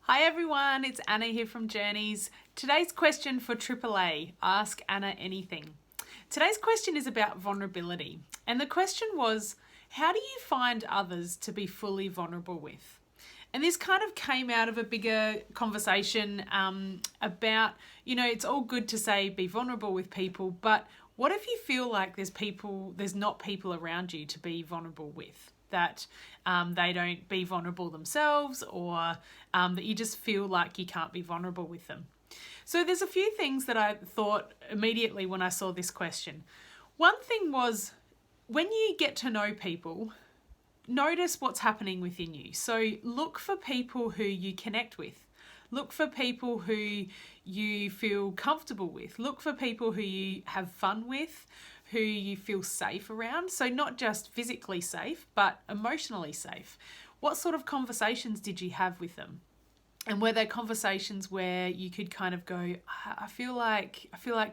Hi everyone, it's Anna here from Journeys. Today's question for AAA, Ask Anna Anything. Today's question is about vulnerability. And the question was, how do you find others to be fully vulnerable with? And this kind of came out of a bigger conversation about, it's all good to say be vulnerable with people, but what if you feel like there's not people around you to be vulnerable with? That they don't be vulnerable themselves, or that you just feel like you can't be vulnerable with them. So there's a few things that I thought immediately when I saw this question. One thing was, when you get to know people, notice what's happening within you. So look for people who you connect with. Look for people who you feel comfortable with. Look for people who you have fun with, who you feel safe around. So not just physically safe, but emotionally safe. What sort of conversations did you have with them? And were there conversations where you could kind of go, I feel like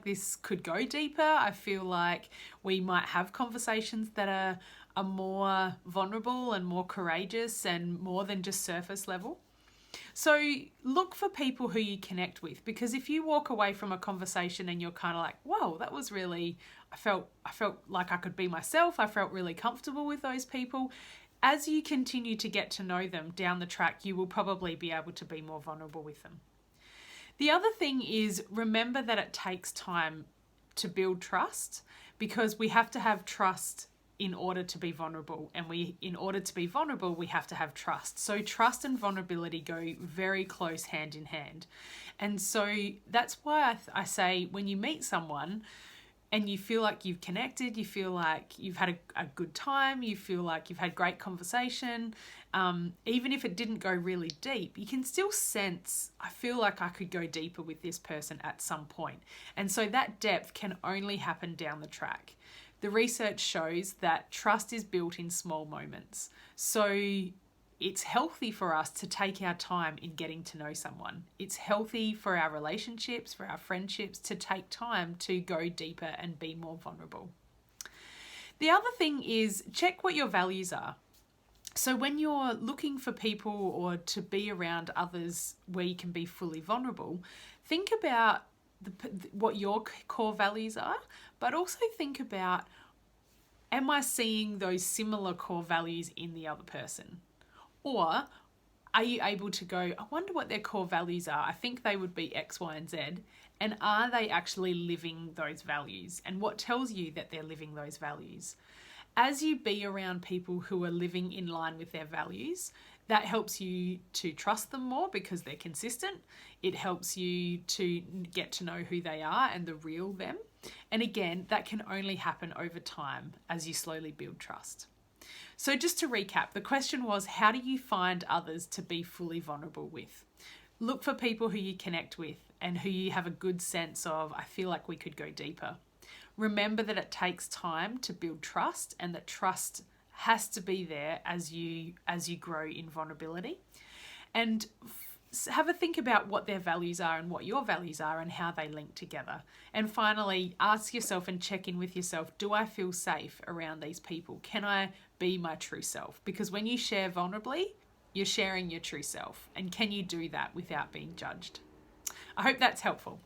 this could go deeper. I feel like we might have conversations that are more vulnerable and more courageous and more than just surface level. So look for people who you connect with, because if you walk away from a conversation and you're kind of like, whoa, that was really, I felt like I could be myself. I felt really comfortable with those people. As you continue to get to know them down the track, you will probably be able to be more vulnerable with them. The other thing is, remember that it takes time to build trust, because we have to have trust in order to be vulnerable, and in order to be vulnerable, we have to have trust. So trust and vulnerability go very close hand in hand. And so that's why I say, when you meet someone and you feel like you've connected, you feel like you've had a good time, you feel like you've had great conversation, even if it didn't go really deep, you can still sense, I feel like I could go deeper with this person at some point. And so that depth can only happen down the track. The research shows that trust is built in small moments. So it's healthy for us to take our time in getting to know someone. It's healthy for our relationships, for our friendships, to take time to go deeper and be more vulnerable. The other thing is, check what your values are. So when you're looking for people or to be around others where you can be fully vulnerable, think about what your core values are, but also think about, am I seeing those similar core values in the other person? Or are you able to go, I wonder what their core values are. I think they would be X, Y, and Z. And are they actually living those values? And what tells you that they're living those values? As you be around people who are living in line with their values, that helps you to trust them more because they're consistent. It helps you to get to know who they are and the real them. And again, that can only happen over time as you slowly build trust. So just to recap, the question was, how do you find others to be fully vulnerable with? Look for people who you connect with and who you have a good sense of, I feel like we could go deeper. Remember that it takes time to build trust, and that trust has to be there as you grow in vulnerability. And have a think about what their values are and what your values are and how they link together. And finally, ask yourself and check in with yourself, do I feel safe around these people? Can I be my true self? Because when you share vulnerably, you're sharing your true self. And can you do that without being judged? I hope that's helpful.